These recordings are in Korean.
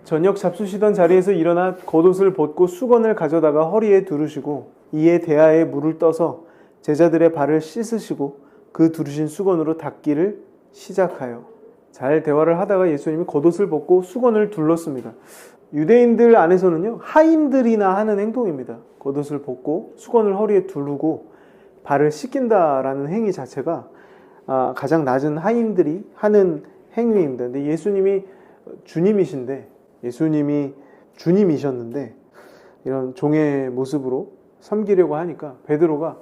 저녁 잡수시던 자리에서 일어나 겉옷을 벗고 수건을 가져다가 허리에 두르시고 이에 대야에 물을 떠서 제자들의 발을 씻으시고 그 두르신 수건으로 닦기를 시작하여. 잘 대화를 하다가 예수님이 겉옷을 벗고 수건을 둘렀습니다. 유대인들 안에서는요, 하인들이나 하는 행동입니다. 겉옷을 벗고 수건을 허리에 두르고 발을 씻긴다라는 행위 자체가 가장 낮은 하인들이 하는 행위입니다. 근데 예수님이 주님이셨는데 이런 종의 모습으로 섬기려고 하니까 베드로가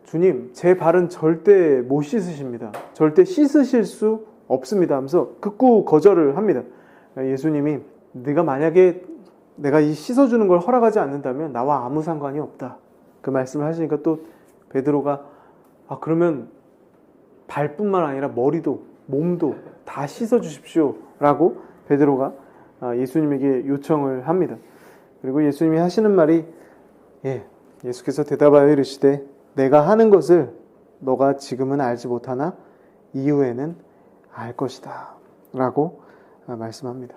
주님, 제 발은 절대 못 씻으십니다. 절대 씻으실 수 없습니다 하면서 극구 거절을 합니다. 예수님이 네가 만약에 내가 이 씻어주는 걸 허락하지 않는다면 나와 아무 상관이 없다. 그 말씀을 하시니까 또 베드로가 그러면 발뿐만 아니라 머리도 몸도 다 씻어주십시오 라고 베드로가 예수님에게 요청을 합니다. 그리고 예수님이 하시는 말이 예수께서 대답하여 이르시되 내가 하는 것을 너가 지금은 알지 못하나 이후에는 알 것이다 라고 말씀합니다.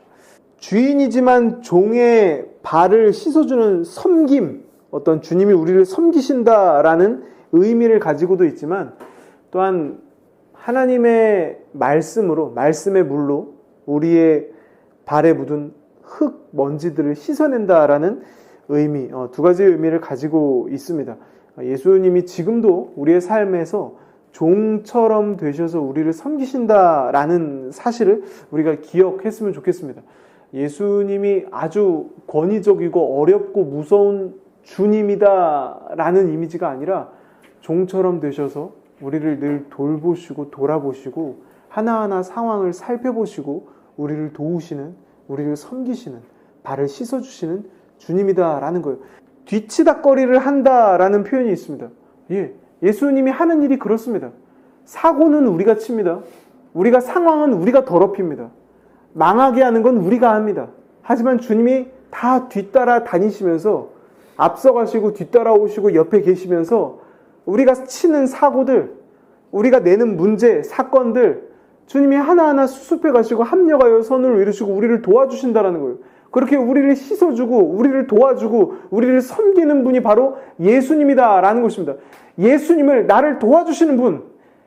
주인이지만 종의 발을 씻어주는 섬김, 어떤 주님이 우리를 섬기신다라는 의미를 가지고도 있지만 또한 하나님의 말씀의 물로 우리의 발에 묻은 흙, 먼지들을 씻어낸다라는 의미, 두 가지의 의미를 가지고 있습니다. 예수님이 지금도 우리의 삶에서 종처럼 되셔서 우리를 섬기신다라는 사실을 우리가 기억했으면 좋겠습니다. 예수님이 아주 권위적이고 어렵고 무서운 주님이다라는 이미지가 아니라 종처럼 되셔서 우리를 늘 돌보시고 돌아보시고 하나하나 상황을 살펴보시고 우리를 도우시는, 우리를 섬기시는, 발을 씻어주시는 주님이다라는 거예요. 뒤치다꺼리를 한다라는 표현이 있습니다. 예수님이 하는 일이 그렇습니다. 사고는 우리가 칩니다. 상황은 우리가 더럽힙니다. 망하게 하는 건 우리가 합니다. 하지만 주님이 다 뒤따라 다니시면서 앞서가시고 뒤따라오시고 옆에 계시면서 우리가 치는 사고들, 우리가 내는 문제, 사건들 주님이 하나하나 수습해 가시고 합력하여 선을 이루시고 우리를 도와주신다라는 거예요. 그렇게 우리를 씻어주고 우리를 도와주고 우리를 섬기는 분이 바로 예수님이다라는 것입니다. 예수님을, 나를 도와주시는 분,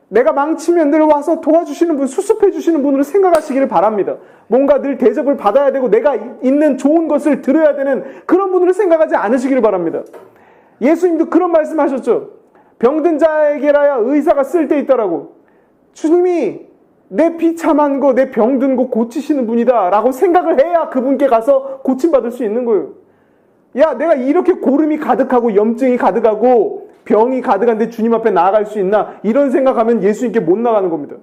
내가 망치면 늘 와서 도와주시는 분, 수습해 주시는 분으로 생각하시기를 바랍니다. 뭔가 늘 대접을 받아야 되고 내가 있는 좋은 것을 들어야 되는 그런 분으로 생각하지 않으시기를 바랍니다. 예수님도 그런 말씀하셨죠. 병든 자에게라야 의사가 쓸데있다라고. 주님이 내 비참한 거, 내 병든 거 고치시는 분이다 라고 생각을 해야 그분께 가서 고침받을 수 있는 거예요. 내가 이렇게 고름이 가득하고 염증이 가득하고 병이 가득한데 주님 앞에 나아갈 수 있나? 이런 생각하면 예수님께 못 나가는 겁니다.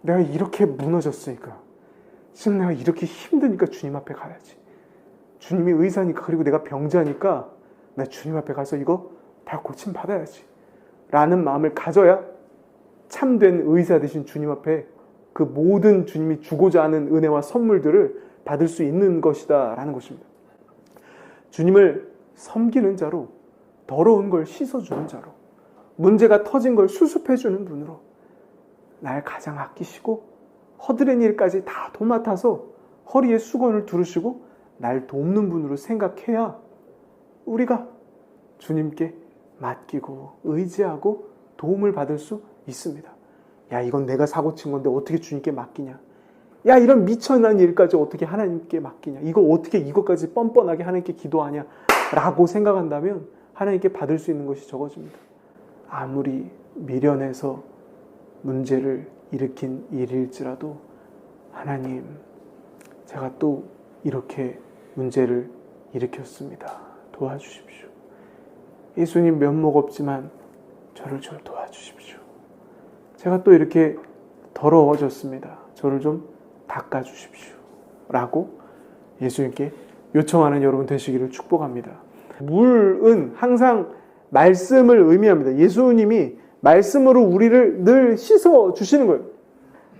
내가 이렇게 무너졌으니까, 지금 내가 이렇게 힘드니까 주님 앞에 가야지. 주님이 의사니까, 그리고 내가 병자니까 나 주님 앞에 가서 이거 다 고침받아야지 라는 마음을 가져야 참된 의사 되신 주님 앞에 그 모든 주님이 주고자 하는 은혜와 선물들을 받을 수 있는 것이다 라는 것입니다. 주님을 섬기는 자로, 더러운 걸 씻어주는 자로, 문제가 터진 걸 수습해주는 분으로 날 가장 아끼시고 허드렛 일까지 다 도맡아서 허리에 수건을 두르시고 날 돕는 분으로 생각해야 우리가 주님께 맡기고 의지하고 도움을 받을 수 있습니다. 이건 내가 사고친 건데 어떻게 주님께 맡기냐? 이런 미천한 일까지 어떻게 하나님께 맡기냐? 이거 어떻게 이것까지 뻔뻔하게 하나님께 기도하냐? 라고 생각한다면 하나님께 받을 수 있는 것이 적어집니다. 아무리 미련해서 문제를 일으킨 일일지라도 하나님, 제가 또 이렇게 문제를 일으켰습니다. 도와주십시오. 예수님 면목 없지만 저를 좀 도와주십시오. 제가 또 이렇게 더러워졌습니다. 저를 좀 닦아주십시오. 라고 예수님께 요청하는 여러분 되시기를 축복합니다. 물은 항상 말씀을 의미합니다. 예수님이 말씀으로 우리를 늘 씻어주시는 거예요.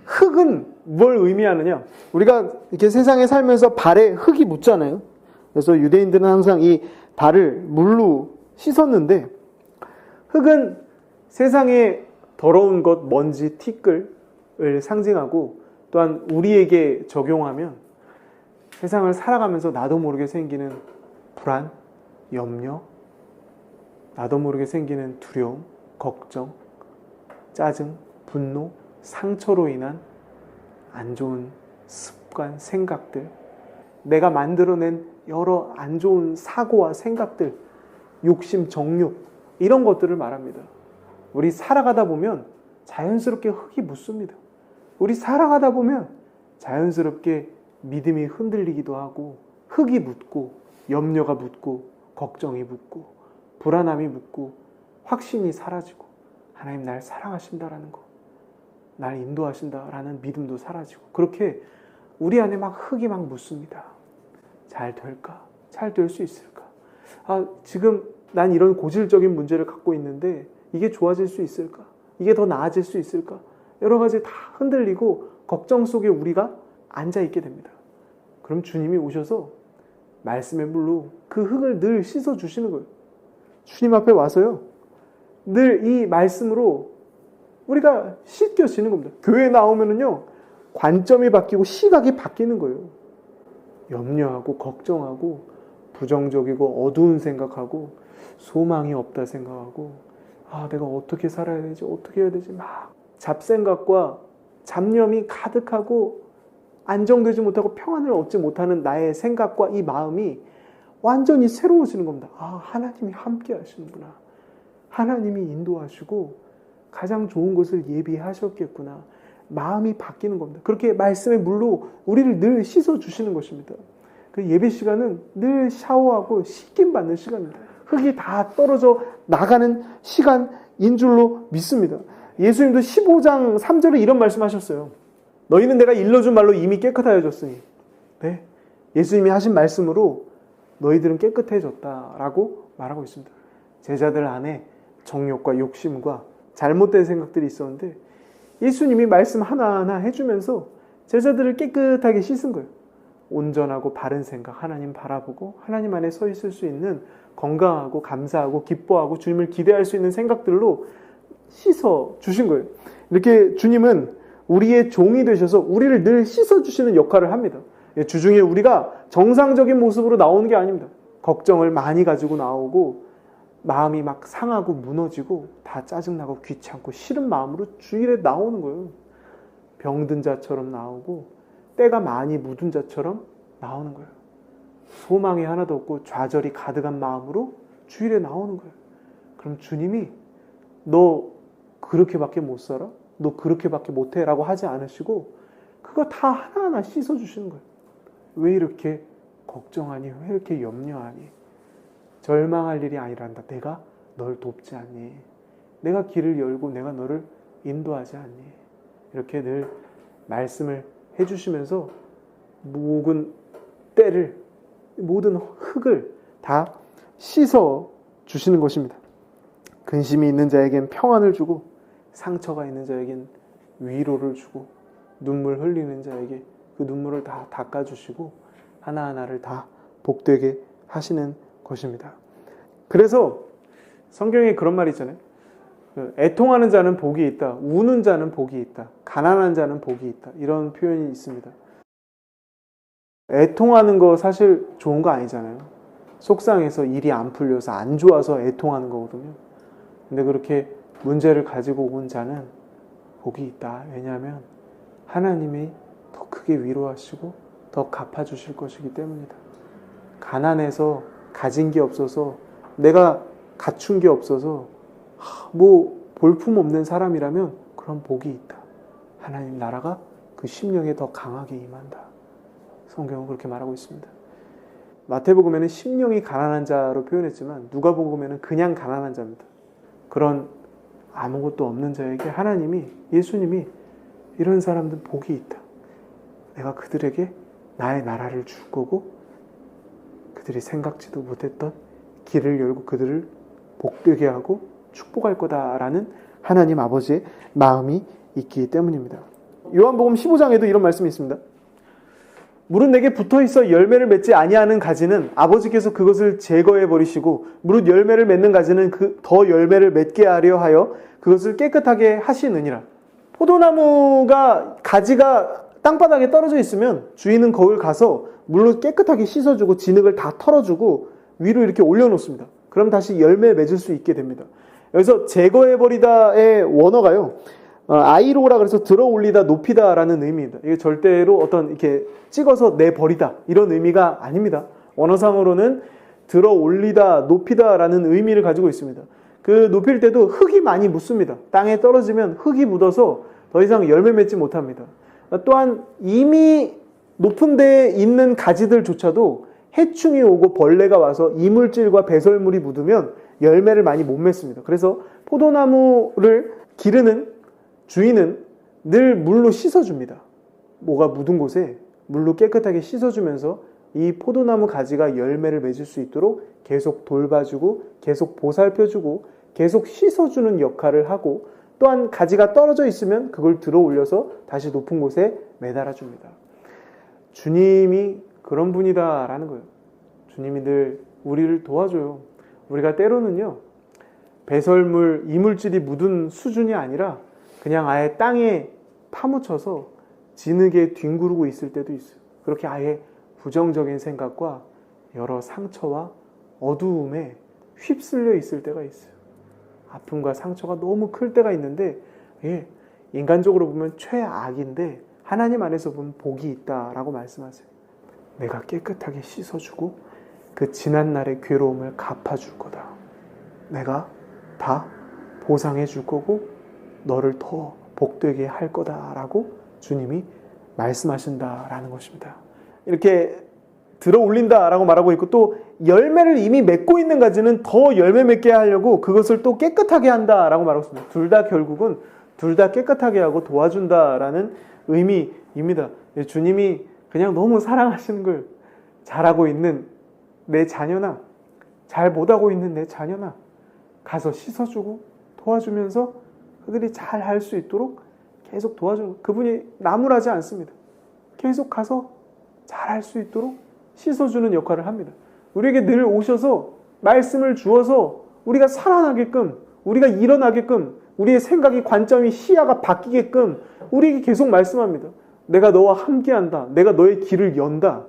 흙은 뭘 의미하느냐? 우리가 이렇게 세상에 살면서 발에 흙이 묻잖아요. 그래서 유대인들은 항상 이 발을 물로 씻었는데, 흙은 세상의 더러운 것, 먼지, 티끌을 상징하고 또한 우리에게 적용하면 세상을 살아가면서 나도 모르게 생기는 불안, 염려, 나도 모르게 생기는 두려움, 걱정, 짜증, 분노, 상처로 인한 안 좋은 습관, 생각들, 내가 만들어낸 여러 안 좋은 사고와 생각들, 욕심, 정욕, 이런 것들을 말합니다. 우리 살아가다 보면 자연스럽게 흙이 묻습니다. 우리 살아가다 보면 자연스럽게 믿음이 흔들리기도 하고, 흙이 묻고, 염려가 묻고, 걱정이 묻고, 불안함이 묻고, 확신이 사라지고, 하나님 날 사랑하신다라는 거, 날 인도하신다라는 믿음도 사라지고, 그렇게 우리 안에 막 흙이 막 묻습니다. 잘 될까? 잘 될 수 있을까? 지금 난 이런 고질적인 문제를 갖고 있는데 이게 좋아질 수 있을까? 이게 더 나아질 수 있을까? 여러 가지 다 흔들리고 걱정 속에 우리가 앉아있게 됩니다. 그럼 주님이 오셔서 말씀의 물로 그 흙을 늘 씻어주시는 거예요. 주님 앞에 와서요, 늘 이 말씀으로 우리가 씻겨지는 겁니다. 교회에 나오면은요, 관점이 바뀌고 시각이 바뀌는 거예요. 염려하고 걱정하고 부정적이고 어두운 생각하고 소망이 없다 생각하고 내가 어떻게 살아야 되지? 어떻게 해야 되지? 막 잡생각과 잡념이 가득하고 안정되지 못하고 평안을 얻지 못하는 나의 생각과 이 마음이 완전히 새로워지는 겁니다. 하나님이 함께 하시는구나. 하나님이 인도하시고 가장 좋은 것을 예비하셨겠구나. 마음이 바뀌는 겁니다. 그렇게 말씀의 물로 우리를 늘 씻어주시는 것입니다. 그 예배 시간은 늘 샤워하고 씻김 받는 시간입니다. 흙이 다 떨어져 나가는 시간인 줄로 믿습니다. 예수님도 15장 3절에 이런 말씀하셨어요. 너희는 내가 일러준 말로 이미 깨끗하여졌으니. 네, 예수님이 하신 말씀으로 너희들은 깨끗해졌다라고 말하고 있습니다. 제자들 안에 정욕과 욕심과 잘못된 생각들이 있었는데 예수님이 말씀 하나하나 해주면서 제자들을 깨끗하게 씻은 거예요. 온전하고 바른 생각, 하나님 바라보고 하나님 안에 서 있을 수 있는 건강하고 감사하고 기뻐하고 주님을 기대할 수 있는 생각들로 씻어 주신 거예요. 이렇게 주님은 우리의 종이 되셔서 우리를 늘 씻어 주시는 역할을 합니다. 주중에 우리가 정상적인 모습으로 나오는 게 아닙니다. 걱정을 많이 가지고 나오고 마음이 막 상하고 무너지고 다 짜증나고 귀찮고 싫은 마음으로 주일에 나오는 거예요. 병든 자처럼 나오고 때가 많이 묻은 자처럼 나오는 거예요. 소망이 하나도 없고 좌절이 가득한 마음으로 주일에 나오는 거예요. 그럼 주님이 너 그렇게밖에 못 살아? 너 그렇게밖에 못해? 라고 하지 않으시고 그거 다 하나하나 씻어주시는 거예요. 왜 이렇게 걱정하니? 왜 이렇게 염려하니? 절망할 일이 아니란다. 내가 널 돕지 않니? 내가 길을 열고 내가 너를 인도하지 않니? 이렇게 늘 말씀을 해주시면서 모든 때를, 모든 흙을 다 씻어 주시는 것입니다. 근심이 있는 자에겐 평안을 주고 상처가 있는 자에겐 위로를 주고 눈물 흘리는 자에게 그 눈물을 다 닦아주시고 하나하나를 다 복되게 하시는 것입니다. 그래서 성경에 그런 말이 있잖아요. 애통하는 자는 복이 있다. 우는 자는 복이 있다. 가난한 자는 복이 있다. 이런 표현이 있습니다. 애통하는 거 사실 좋은 거 아니잖아요. 속상해서 일이 안 풀려서 안 좋아서 애통하는 거거든요. 근데 그렇게 문제를 가지고 온 자는 복이 있다. 왜냐하면 하나님이 더 크게 위로하시고 더 갚아주실 것이기 때문이다. 가난해서 가진 게 없어서 내가 갖춘 게 없어서 볼품없는 사람이라면 그런 복이 있다. 하나님 나라가 그 심령에 더 강하게 임한다. 성경은 그렇게 말하고 있습니다. 마태복음에는 심령이 가난한 자로 표현했지만 누가복음에는 그냥 가난한 자입니다. 그런 아무것도 없는 자에게 하나님이, 예수님이 이런 사람들 복이 있다. 내가 그들에게 나의 나라를 줄 거고 그들이 생각지도 못했던 길을 열고 그들을 복되게 하고 축복할 거다라는 하나님 아버지의 마음이 있기 때문입니다. 요한복음 15장에도 이런 말씀이 있습니다. 무릇 내게 붙어있어 열매를 맺지 아니하는 가지는 아버지께서 그것을 제거해 버리시고 무릇 열매를 맺는 가지는 더 열매를 맺게 하려 하여 그것을 깨끗하게 하시느니라. 포도나무가 가지가 땅바닥에 떨어져 있으면 주인은 거길 가서 물로 깨끗하게 씻어주고 진흙을 다 털어주고 위로 이렇게 올려놓습니다. 그럼 다시 열매 맺을 수 있게 됩니다. 여기서 제거해버리다의 원어가요, 아이로라 그래서 들어 올리다, 높이다라는 의미입니다. 이게 절대로 어떤 이렇게 찍어서 내버리다 이런 의미가 아닙니다. 원어상으로는 들어 올리다, 높이다라는 의미를 가지고 있습니다. 그 높일 때도 흙이 많이 묻습니다. 땅에 떨어지면 흙이 묻어서 더 이상 열매 맺지 못합니다. 또한 이미 높은 데에 있는 가지들조차도 해충이 오고 벌레가 와서 이물질과 배설물이 묻으면 열매를 많이 못 맺습니다. 그래서 포도나무를 기르는 주인은 늘 물로 씻어줍니다. 뭐가 묻은 곳에 물로 깨끗하게 씻어주면서 이 포도나무 가지가 열매를 맺을 수 있도록 계속 돌봐주고 계속 보살펴주고 계속 씻어주는 역할을 하고, 또한 가지가 떨어져 있으면 그걸 들어 올려서 다시 높은 곳에 매달아 줍니다. 주님이 그런 분이다라는 거예요. 주님이 늘 우리를 도와줘요. 우리가 때로는요, 배설물, 이물질이 묻은 수준이 아니라 그냥 아예 땅에 파묻혀서 진흙에 뒹구르고 있을 때도 있어요. 그렇게 아예 부정적인 생각과 여러 상처와 어두움에 휩쓸려 있을 때가 있어요. 아픔과 상처가 너무 클 때가 있는데, 인간적으로 보면 최악인데 하나님 안에서 보면 복이 있다라고 말씀하세요. 내가 깨끗하게 씻어주고 그 지난날의 괴로움을 갚아줄 거다. 내가 다 보상해 줄 거고 너를 더 복되게 할 거다라고 주님이 말씀하신다라는 것입니다. 이렇게 들어 올린다라고 말하고 있고, 또 열매를 이미 맺고 있는 가지는 더 열매 맺게 하려고 그것을 또 깨끗하게 한다라고 말하고 있습니다. 둘 다 결국은 둘 다 깨끗하게 하고 도와준다라는 의미입니다. 주님이 그냥 너무 사랑하시는 걸 잘하고 있는 내 자녀나 잘 못하고 있는 내 자녀나 가서 씻어주고 도와주면서 그들이 잘 할 수 있도록 계속 도와주는, 그분이 나무라지 않습니다. 계속 가서 잘 할 수 있도록 씻어주는 역할을 합니다. 우리에게 늘 오셔서 말씀을 주어서 우리가 살아나게끔, 우리가 일어나게끔, 우리의 생각이, 관점이, 시야가 바뀌게끔 우리에게 계속 말씀합니다. 내가 너와 함께한다. 내가 너의 길을 연다.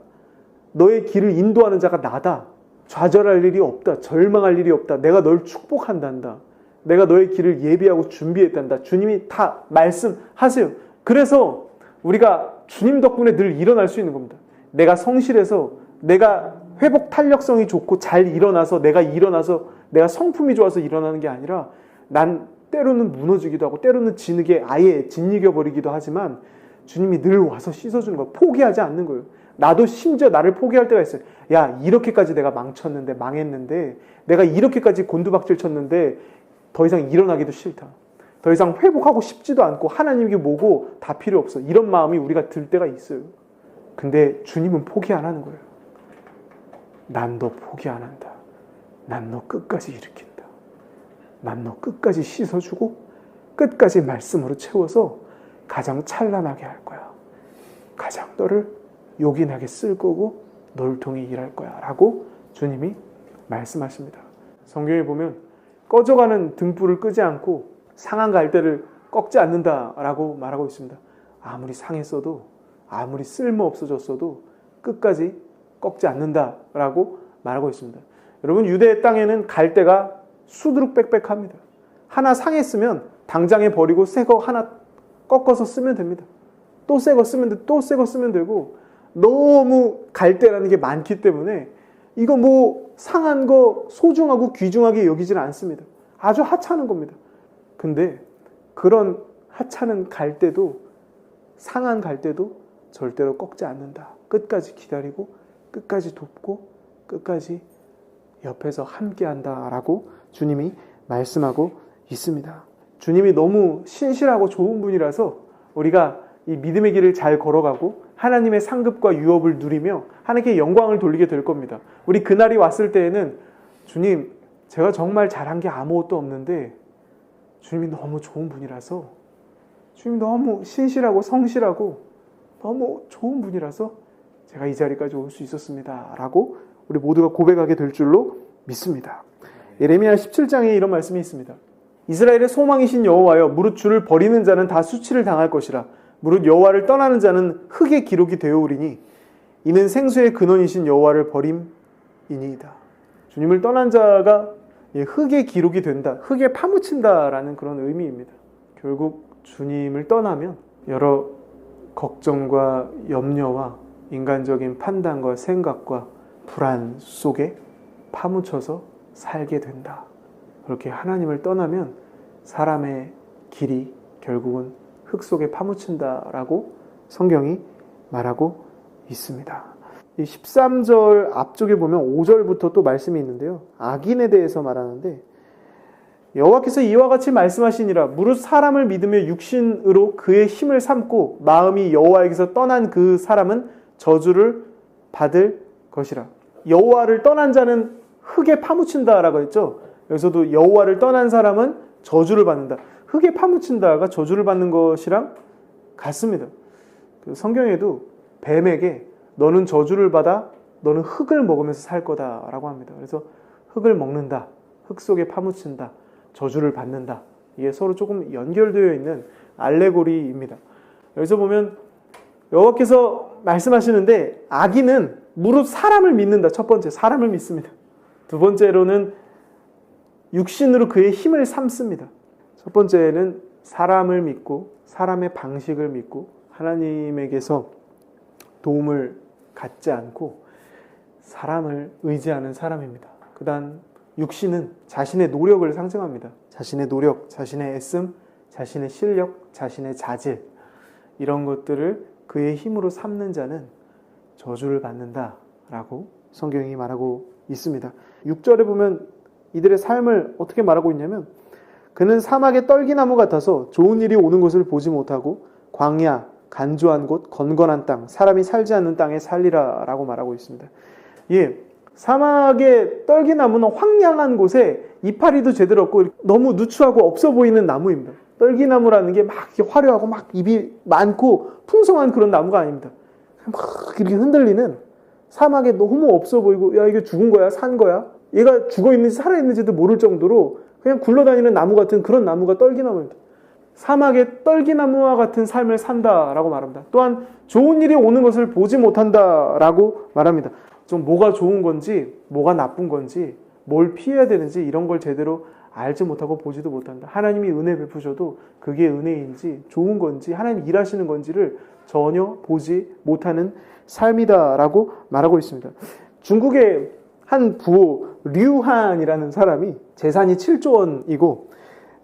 너의 길을 인도하는 자가 나다. 좌절할 일이 없다. 절망할 일이 없다. 내가 널 축복한단다. 내가 너의 길을 예비하고 준비했단다. 주님이 다 말씀하세요. 그래서 우리가 주님 덕분에 늘 일어날 수 있는 겁니다. 내가 성실해서, 내가 회복 탄력성이 좋고 잘 일어나서, 내가 성품이 좋아서 일어나는 게 아니라, 난 때로는 무너지기도 하고 때로는 진흙에 아예 짓이겨버리기도 하지만 주님이 늘 와서 씻어주는 거예요. 포기하지 않는 거예요. 나도 심지어 나를 포기할 때가 있어요. 야, 이렇게까지 내가 망쳤는데, 망했는데, 내가 이렇게까지 곤두박질 쳤는데 더 이상 일어나기도 싫다. 더 이상 회복하고 싶지도 않고 하나님이 뭐고 다 필요 없어. 이런 마음이 우리가 들 때가 있어요. 근데 주님은 포기 안 하는 거예요. 난 너 포기 안 한다. 난 너 끝까지 일으킨다. 난 너 끝까지 씻어주고 끝까지 말씀으로 채워서 가장 찬란하게 할 거야. 가장 너를 요긴하게 쓸 거고 널 통해 일할 거야 라고 주님이 말씀하십니다. 성경에 보면 꺼져가는 등불을 끄지 않고 상한 갈대를 꺾지 않는다라고 말하고 있습니다. 아무리 상했어도, 아무리 쓸모없어졌어도 끝까지 꺾지 않는다라고 말하고 있습니다. 여러분, 유대 땅에는 갈대가 수두룩빽빽합니다. 하나 상했으면 당장에 버리고 새 거 하나 꺾어서 쓰면 됩니다. 또 새 거 쓰면 돼, 또 새 거 쓰면 되고, 너무 갈대라는 게 많기 때문에 이거 뭐 상한 거 소중하고 귀중하게 여기지는 않습니다. 아주 하찮은 겁니다. 근데 그런 하찮은 갈대도, 상한 갈대도 절대로 꺾지 않는다. 끝까지 기다리고 끝까지 돕고 끝까지 옆에서 함께한다라고 주님이 말씀하고 있습니다. 주님이 너무 신실하고 좋은 분이라서 우리가 이 믿음의 길을 잘 걸어가고 하나님의 상급과 유업을 누리며 하나님께 영광을 돌리게 될 겁니다. 우리 그날이 왔을 때에는 주님, 제가 정말 잘한 게 아무것도 없는데 주님이 너무 좋은 분이라서, 주님이 너무 신실하고 성실하고 너무 좋은 분이라서 제가 이 자리까지 올 수 있었습니다 라고 우리 모두가 고백하게 될 줄로 믿습니다. 예레미야 17장에 이런 말씀이 있습니다. 이스라엘의 소망이신 여호와여, 무릇 주를 버리는 자는 다 수치를 당할 것이라. 무릇 여호와를 떠나는 자는 흙의 기록이 되어오리니 이는 생수의 근원이신 여호와를 버림이니이다. 주님을 떠난 자가 흙에 기록이 된다, 흙에 파묻힌다라는 그런 의미입니다. 결국 주님을 떠나면 여러 걱정과 염려와 인간적인 판단과 생각과 불안 속에 파묻혀서 살게 된다. 그렇게 하나님을 떠나면 사람의 길이 결국은 흙 속에 파묻힌다라고 성경이 말하고 있습니다. 이 13절 앞쪽에 보면 5절부터 또 말씀이 있는데요. 악인에 대해서 말하는데, 여호와께서 이와 같이 말씀하시니라. 무릇 사람을 믿으며 육신으로 그의 힘을 삼고 마음이 여호와에게서 떠난 그 사람은 저주를 받을 것이라. 여호와를 떠난 자는 흙에 파묻힌다라고 했죠. 여기서도 여호와를 떠난 사람은 저주를 받는다. 흙에 파묻힌다가 저주를 받는 것이랑 같습니다. 성경에도 뱀에게 너는 저주를 받아 너는 흙을 먹으면서 살 거다라고 합니다. 그래서 흙을 먹는다, 흙 속에 파묻힌다, 저주를 받는다. 이게 서로 조금 연결되어 있는 알레고리입니다. 여기서 보면 여호와께서 말씀하시는데, 악인은 무릇 사람을 믿는다. 첫 번째, 사람을 믿습니다. 두 번째로는 육신으로 그의 힘을 삼습니다. 첫 번째는 사람을 믿고 사람의 방식을 믿고 하나님에게서 도움을 갖지 않고 사람을 의지하는 사람입니다. 그다음 육신은 자신의 노력을 상징합니다. 자신의 노력, 자신의 애씀, 자신의 실력, 자신의 자질, 이런 것들을 그의 힘으로 삼는 자는 저주를 받는다라고 성경이 말하고 있습니다. 6절에 보면 이들의 삶을 어떻게 말하고 있냐면, 그는 사막의 떨기나무 같아서 좋은 일이 오는 것을 보지 못하고 광야, 간조한 곳, 건건한 땅, 사람이 살지 않는 땅에 살리라 라고 말하고 있습니다. 예, 사막의 떨기나무는 황량한 곳에 이파리도 제대로 없고 너무 누추하고 없어 보이는 나무입니다. 떨기나무라는 게 막 화려하고 막 잎이 많고 풍성한 그런 나무가 아닙니다. 막 이렇게 흔들리는, 사막에 너무 없어 보이고, 야 이게 죽은 거야 산 거야, 얘가 죽어 있는지 살아 있는지도 모를 정도로 그냥 굴러다니는 나무 같은 그런 나무가 떨기나무입니다. 사막의 떨기나무와 같은 삶을 산다라고 말합니다. 또한 좋은 일이 오는 것을 보지 못한다라고 말합니다. 좀 뭐가 좋은 건지 뭐가 나쁜 건지 뭘 피해야 되는지 이런 걸 제대로 알지 못하고 보지도 못한다. 하나님이 은혜 베푸셔도 그게 은혜인지 좋은 건지 하나님 일하시는 건지를 전혀 보지 못하는 삶이다라고 말하고 있습니다. 중국의 한 부호 류한이라는 사람이 재산이 7조 원이고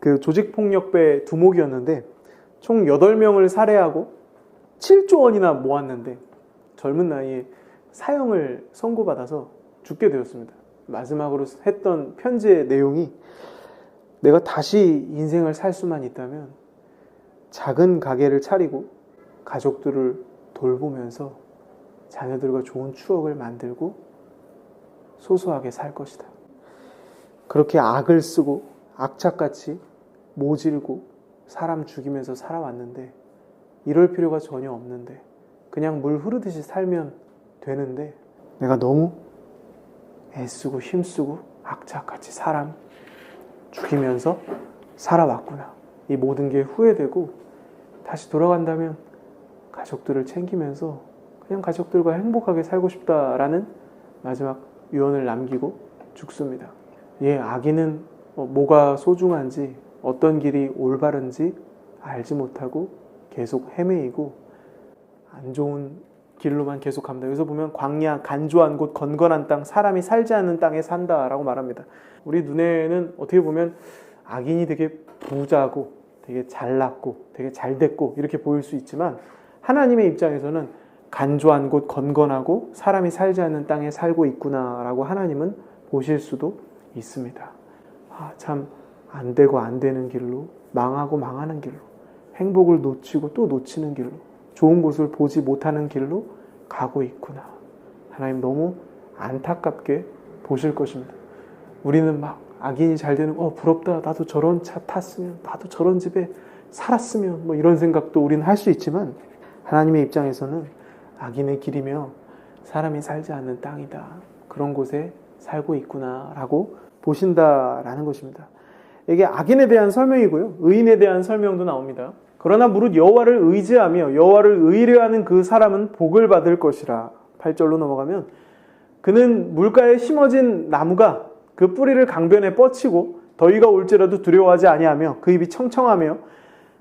그 조직폭력배 두목이었는데 총 8명을 살해하고 7조 원이나 모았는데 젊은 나이에 사형을 선고받아서 죽게 되었습니다. 마지막으로 했던 편지의 내용이, 내가 다시 인생을 살 수만 있다면 작은 가게를 차리고 가족들을 돌보면서 자녀들과 좋은 추억을 만들고 소소하게 살 것이다. 그렇게 악을 쓰고 악착같이 모질고 사람 죽이면서 살아왔는데 이럴 필요가 전혀 없는데 그냥 물 흐르듯이 살면 되는데 내가 너무 애쓰고 힘쓰고 악착같이 사람 죽이면서 살아왔구나. 이 모든 게 후회되고 다시 돌아간다면 가족들을 챙기면서 그냥 가족들과 행복하게 살고 싶다라는 마지막 유언을 남기고 죽습니다. 예, 악인은 뭐가 소중한지 어떤 길이 올바른지 알지 못하고 계속 헤매이고 안 좋은 길로만 계속 갑니다. 여기서 보면 광야, 간조한 곳, 건건한 땅, 사람이 살지 않는 땅에 산다라고 말합니다. 우리 눈에는 어떻게 보면 악인이 되게 부자고 되게 잘났고 되게 잘됐고 이렇게 보일 수 있지만 하나님의 입장에서는 간조한 곳, 건건하고 사람이 살지 않는 땅에 살고 있구나라고 하나님은 보실 수도 있습니다. 참 안 되고 안 되는 길로, 망하고 망하는 길로, 행복을 놓치고 또 놓치는 길로, 좋은 곳을 보지 못하는 길로 가고 있구나. 하나님 너무 안타깝게 보실 것입니다. 우리는 막 악인이 잘 되는 부럽다, 나도 저런 차 탔으면, 나도 저런 집에 살았으면, 뭐 이런 생각도 우리는 할 수 있지만 하나님의 입장에서는 악인의 길이며 사람이 살지 않는 땅이다, 그런 곳에 살고 있구나라고 보신다라는 것입니다. 이게 악인에 대한 설명이고요, 의인에 대한 설명도 나옵니다. 그러나 무릇 여호와를 의지하며 여호와를 의뢰하는 그 사람은 복을 받을 것이라. 8절로 넘어가면 그는 물가에 심어진 나무가 그 뿌리를 강변에 뻗치고 더위가 올지라도 두려워하지 아니하며 그 입이 청청하며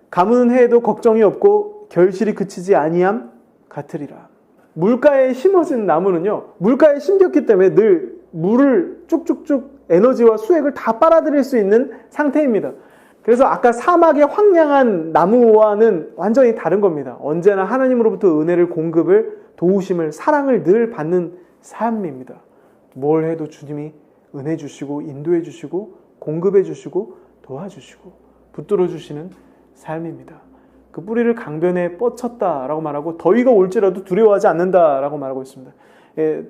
가무는 해에도 걱정이 없고 결실이 그치지 아니함 같으리라. 물가에 심어진 나무는요, 물가에 심겼기 때문에 늘 물을 쭉쭉쭉 에너지와 수액을 다 빨아들일 수 있는 상태입니다. 그래서 아까 사막의 황량한 나무와는 완전히 다른 겁니다. 언제나 하나님으로부터 은혜를 공급을, 도우심을, 사랑을 늘 받는 삶입니다. 뭘 해도 주님이 은혜 주시고 인도해 주시고 공급해 주시고 도와주시고 붙들어 주시는 삶입니다. 그 뿌리를 강변에 뻗쳤다라고 말하고 더위가 올지라도 두려워하지 않는다라고 말하고 있습니다.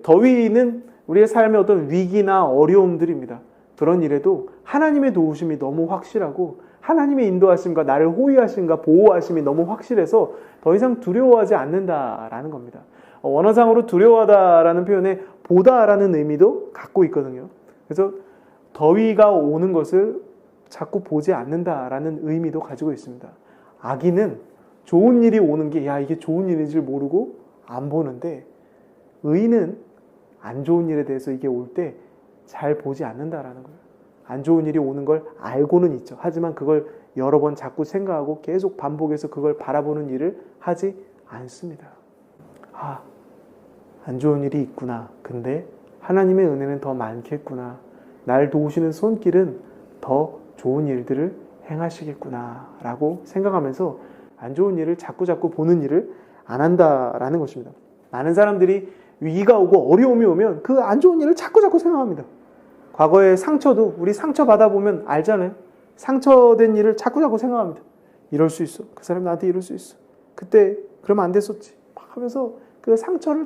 더위는 우리의 삶의 어떤 위기나 어려움들입니다. 그런 일에도 하나님의 도우심이 너무 확실하고 하나님의 인도하심과 나를 호위하심과 보호하심이 너무 확실해서 더 이상 두려워하지 않는다라는 겁니다. 원어상으로 두려워하다라는 표현에 보다라는 의미도 갖고 있거든요. 그래서 더위가 오는 것을 자꾸 보지 않는다라는 의미도 가지고 있습니다. 악인은 좋은 일이 오는 게 이게 좋은 일인 줄 모르고 안 보는데 의인은 안 좋은 일에 대해서 이게 올 때 잘 보지 않는다라는 거예요. 안 좋은 일이 오는 걸 알고는 있죠. 하지만 그걸 여러 번 자꾸 생각하고 계속 반복해서 그걸 바라보는 일을 하지 않습니다. 안 좋은 일이 있구나. 근데 하나님의 은혜는 더 많겠구나. 날 도우시는 손길은 더 좋은 일들을 행하시겠구나 라고 생각하면서 안 좋은 일을 자꾸 보는 일을 안 한다라는 것입니다. 많은 사람들이 위기가 오고 어려움이 오면 그 안 좋은 일을 자꾸 생각합니다. 과거의 상처도 우리 상처 받아보면 알잖아요. 상처된 일을 자꾸 생각합니다. 이럴 수 있어. 그 사람이 나한테 이럴 수 있어. 그때 그러면 안 됐었지. 막 하면서 그 상처를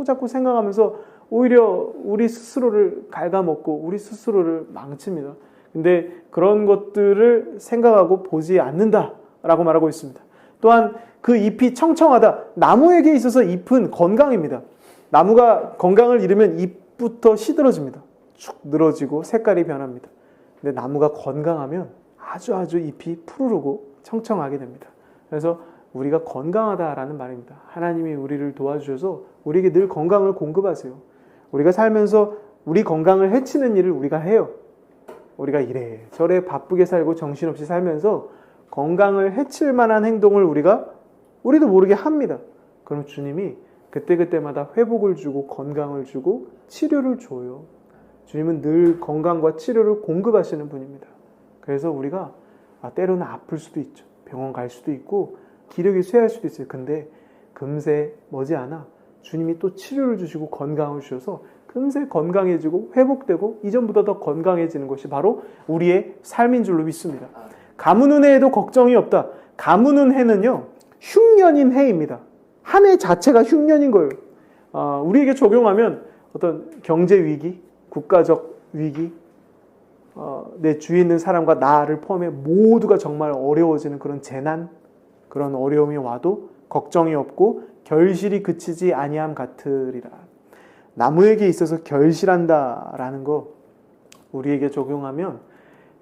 자꾸 생각하면서 오히려 우리 스스로를 갉아먹고 우리 스스로를 망칩니다. 근데 그런 것들을 생각하고 보지 않는다라고 말하고 있습니다. 또한 그 잎이 청청하다. 나무에게 있어서 잎은 건강입니다. 나무가 건강을 잃으면 잎부터 시들어집니다. 축 늘어지고 색깔이 변합니다. 근데 나무가 건강하면 아주 잎이 푸르르고 청청하게 됩니다. 그래서 우리가 건강하다라는 말입니다. 하나님이 우리를 도와주셔서 우리에게 늘 건강을 공급하세요. 우리가 살면서 우리 건강을 해치는 일을 우리가 해요. 우리가 이래저래 바쁘게 살고 정신없이 살면서 건강을 해칠 만한 행동을 우리도 모르게 합니다. 그럼 주님이 그때마다 회복을 주고 건강을 주고 치료를 줘요. 주님은 늘 건강과 치료를 공급하시는 분입니다. 그래서 우리가 때로는 아플 수도 있죠. 병원 갈 수도 있고 기력이 쇠할 수도 있어요. 근데 금세 머지않아 주님이 또 치료를 주시고 건강을 주셔서 금세 건강해지고 회복되고 이전보다 더 건강해지는 것이 바로 우리의 삶인 줄로 믿습니다. 가무는 해에도 걱정이 없다. 가무는 해는요, 흉년인 해입니다. 한 해 자체가 흉년인 거예요. 우리에게 적용하면 어떤 경제 위기, 국가적 위기, 내 주위에 있는 사람과 나를 포함해 모두가 정말 어려워지는 그런 재난, 그런 어려움이 와도 걱정이 없고 결실이 그치지 아니함 같으리라. 나무에게 있어서 결실한다라는 거 우리에게 적용하면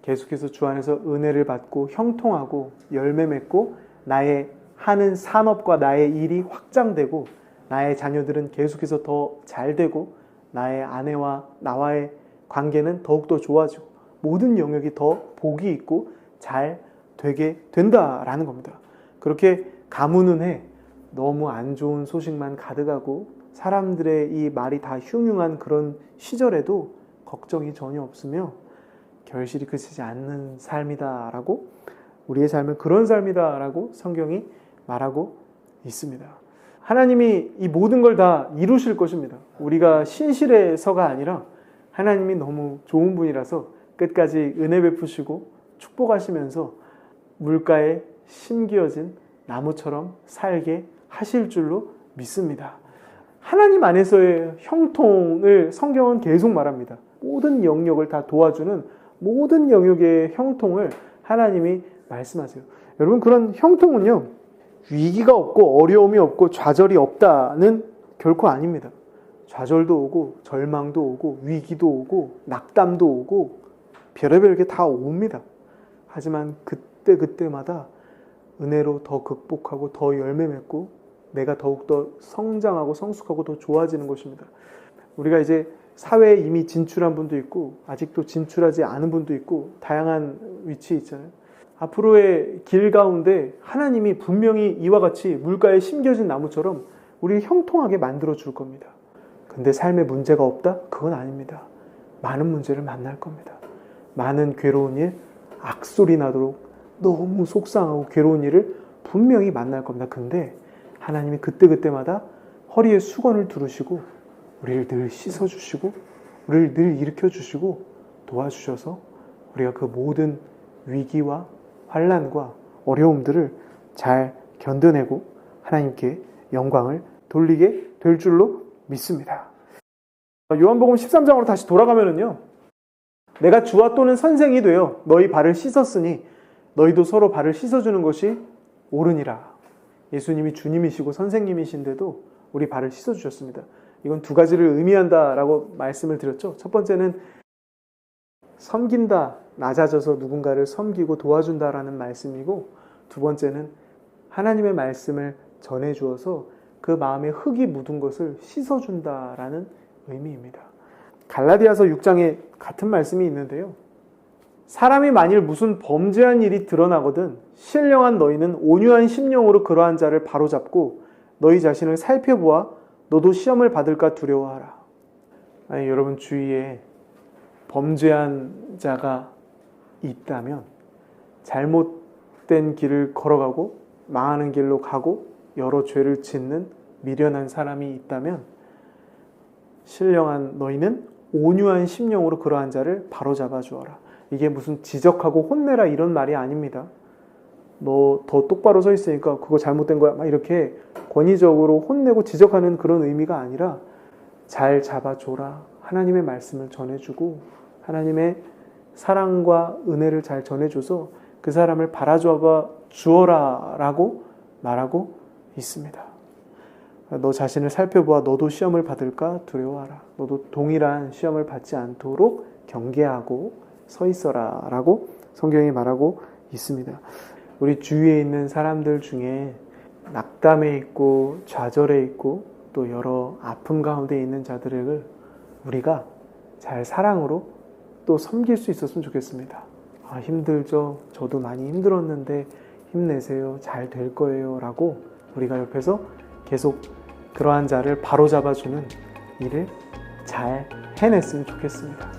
계속해서 주 안에서 은혜를 받고 형통하고 열매 맺고 나의 하는 산업과 나의 일이 확장되고 나의 자녀들은 계속해서 더 잘되고 나의 아내와 나와의 관계는 더욱더 좋아지고 모든 영역이 더 복이 있고 잘 되게 된다라는 겁니다. 그렇게 가무는 해 너무 안 좋은 소식만 가득하고 사람들의 이 말이 다 흉흉한 그런 시절에도 걱정이 전혀 없으며 결실이 그치지 않는 삶이다라고 우리의 삶은 그런 삶이다라고 성경이 말하고 있습니다. 하나님이 이 모든 걸 다 이루실 것입니다. 우리가 신실해서가 아니라 하나님이 너무 좋은 분이라서 끝까지 은혜 베푸시고 축복하시면서 물가에 심기어진 나무처럼 살게 하실 줄로 믿습니다. 하나님 안에서의 형통을 성경은 계속 말합니다. 모든 영역을 다 도와주는 모든 영역의 형통을 하나님이 말씀하세요. 여러분, 그런 형통은요, 위기가 없고 어려움이 없고 좌절이 없다는 결코 아닙니다. 좌절도 오고 절망도 오고 위기도 오고 낙담도 오고 별의별 게 다 옵니다. 하지만 그때마다 은혜로 더 극복하고 더 열매 맺고 내가 더욱더 성장하고 성숙하고 더 좋아지는 것입니다. 우리가 이제 사회에 이미 진출한 분도 있고 아직도 진출하지 않은 분도 있고 다양한 위치에 있잖아요. 앞으로의 길 가운데 하나님이 분명히 이와 같이 물가에 심겨진 나무처럼 우리를 형통하게 만들어 줄 겁니다. 근데 삶에 문제가 없다? 그건 아닙니다. 많은 문제를 만날 겁니다. 많은 괴로운 일, 악소리 나도록 너무 속상하고 괴로운 일을 분명히 만날 겁니다. 근데 하나님이 그때그때마다 허리에 수건을 두르시고 우리를 늘 씻어주시고 우리를 늘 일으켜주시고 도와주셔서 우리가 그 모든 위기와 환난과 어려움들을 잘 견뎌내고 하나님께 영광을 돌리게 될 줄로 믿습니다. 요한복음 13장으로 다시 돌아가면은요, 내가 주와 또는 선생이 되어 너희 발을 씻었으니 너희도 서로 발을 씻어주는 것이 옳으니라. 예수님이 주님이시고 선생님이신데도 우리 발을 씻어주셨습니다. 이건 두 가지를 의미한다라고 말씀을 드렸죠. 첫 번째는 섬긴다, 낮아져서 누군가를 섬기고 도와준다라는 말씀이고, 두 번째는 하나님의 말씀을 전해주어서 그 마음에 흙이 묻은 것을 씻어준다라는 의미입니다. 갈라디아서 6장에 같은 말씀이 있는데요. 사람이 만일 무슨 범죄한 일이 드러나거든 신령한 너희는 온유한 심령으로 그러한 자를 바로잡고 너희 자신을 살펴보아 너도 시험을 받을까 두려워하라. 아니, 여러분 주위에 범죄한 자가 있다면, 잘못된 길을 걸어가고 망하는 길로 가고 여러 죄를 짓는 미련한 사람이 있다면 신령한 너희는 온유한 심령으로 그러한 자를 바로잡아 주어라. 이게 무슨 지적하고 혼내라 이런 말이 아닙니다. 너 더 똑바로 서 있으니까 그거 잘못된 거야 막 이렇게 권위적으로 혼내고 지적하는 그런 의미가 아니라 잘 잡아줘라. 하나님의 말씀을 전해주고 하나님의 사랑과 은혜를 잘 전해줘서 그 사람을 바라잡아 주어라 라고 말하고 있습니다. 너 자신을 살펴보아 너도 시험을 받을까 두려워하라. 너도 동일한 시험을 받지 않도록 경계하고 서 있어라 라고 성경이 말하고 있습니다. 우리 주위에 있는 사람들 중에 낙담에 있고 좌절에 있고 또 여러 아픔 가운데 있는 자들을 우리가 잘 사랑으로 또 섬길 수 있었으면 좋겠습니다. 아, 힘들죠. 저도 많이 힘들었는데 힘내세요. 잘 될 거예요. 라고 우리가 옆에서 계속 그러한 자를 바로잡아주는 일을 잘 해냈으면 좋겠습니다.